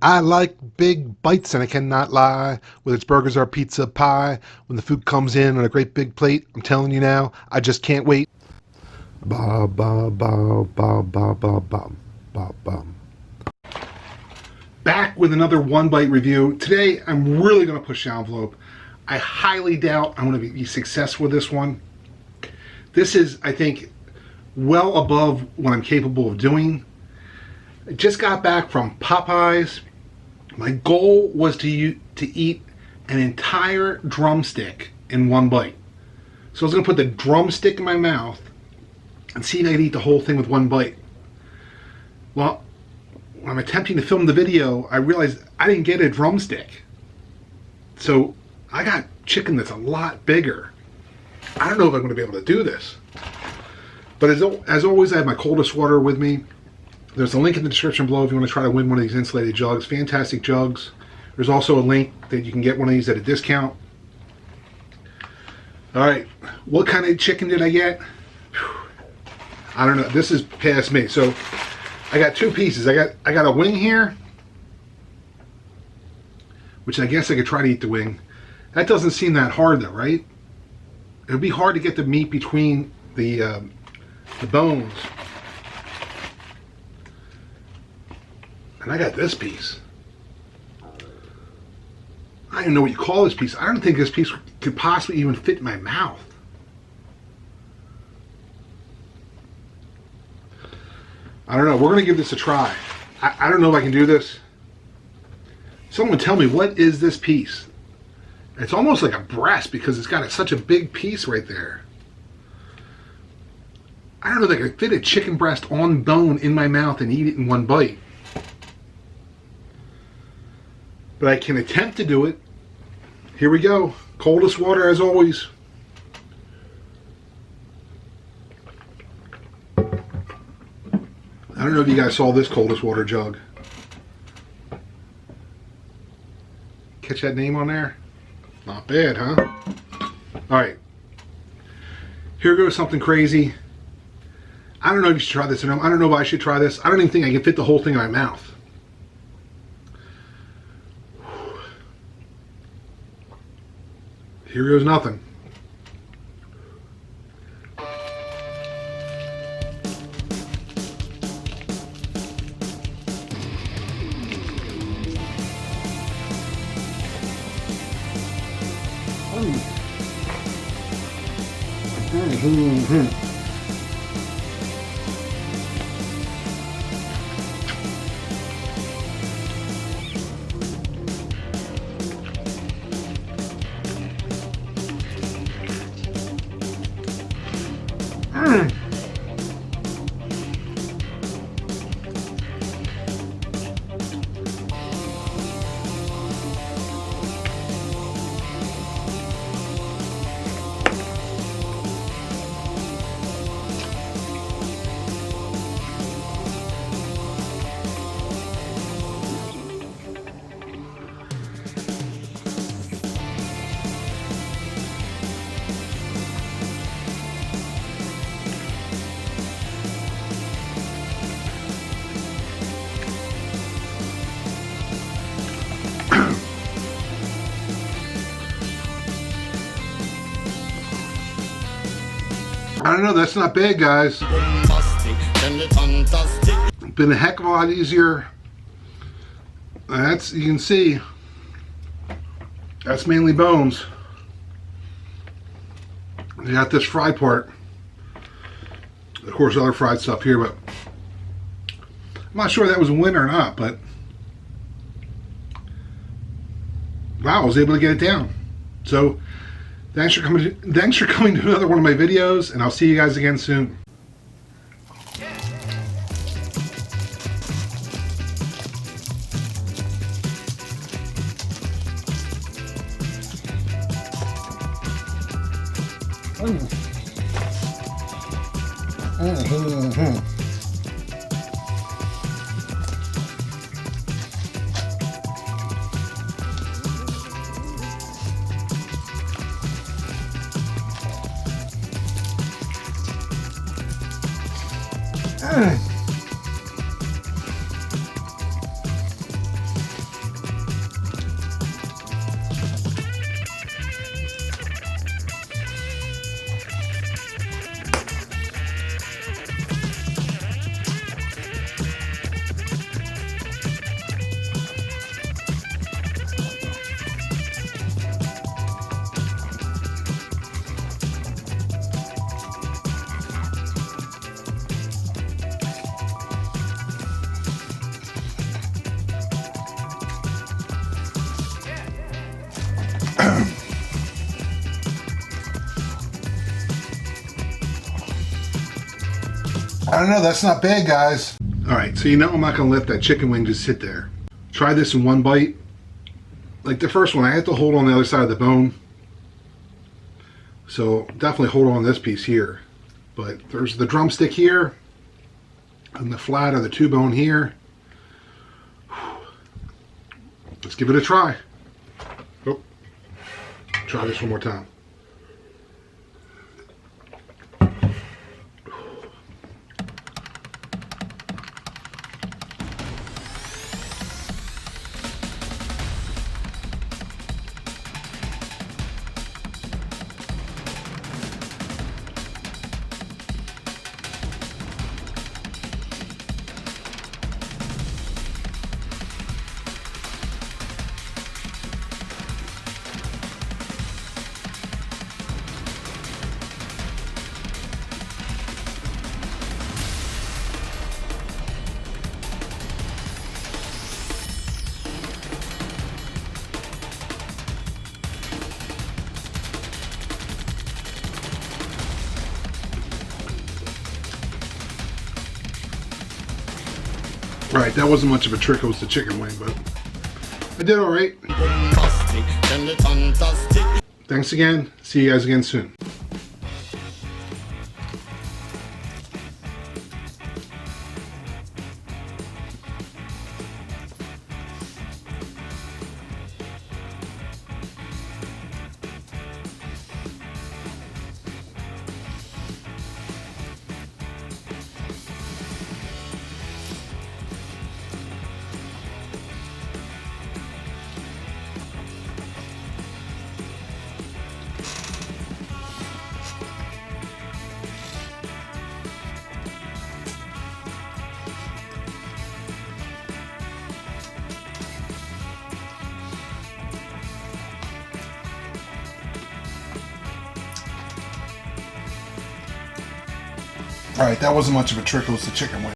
I like big bites and I cannot lie. Whether it's burgers or pizza pie, when the food comes in on a great big plate, I'm telling you now, I just can't wait. Ba ba ba ba ba ba ba ba ba. Back with another one bite review. Today I'm really going to push the envelope. I highly doubt I'm going to be successful with this one. This is, I think, well above what I'm capable of doing. I just got back from Popeyes. My goal was to eat an entire drumstick in one bite. So I was going to put the drumstick in my mouth and see if I could eat the whole thing with one bite. Well, when I'm attempting to film the video, I realized I didn't get a drumstick. So I got chicken that's a lot bigger. I don't know if I'm going to be able to do this. But as always, I have my coldest water with me. There's a link in the description below if you want to try to win one of these insulated jugs. Fantastic jugs. There's also a link that you can get one of these at a discount. Alright, what kind of chicken did I get? I don't know. This is past me. So I got two pieces. I got a wing here, which I guess I could try to eat the wing. That doesn't seem that hard though, right? It would be hard to get the meat between the bones. And I got this piece. I don't even know what you call this piece. I don't think this piece could possibly even fit in my mouth. I don't know. We're going to give this a try. I don't know if I can do this. Someone tell me, what is this piece? It's almost like a breast because it's got such a big piece right there. I don't know if I could fit a chicken breast on bone in my mouth and eat it in one bite. But I can attempt to do it. Here we go. Coldest water as always. I don't know if you guys saw this coldest water jug. Catch that name on there? Not bad, huh? Alright. Here goes something crazy. I don't know if you should try this or not. I don't know if I should try this. I don't even think I can fit the whole thing in my mouth. Here goes nothing. I don't know, that's not bad, guys. Been a heck of a lot easier. That's, you can see, that's mainly bones. You got this fried part. Of course, other fried stuff here, but I'm not sure that was a winner or not, but wow, I was able to get it down. So thanks for coming to another one of my videos, and I'll see you guys again soon. I don't know, that's not bad, guys. All right, so you know I'm not gonna let that chicken wing just sit there. Try this in one bite. Like the first one, I had to hold on the other side of the bone. So definitely hold on this piece here. But there's the drumstick here, and the flat of the two bone here. Let's give it a try. Oh, try this one more time. Right, that wasn't much of a trick, it was the chicken wing, but I did all right. Thanks again. See you guys again soon. All right, that wasn't much of a trick, it was the chicken wing.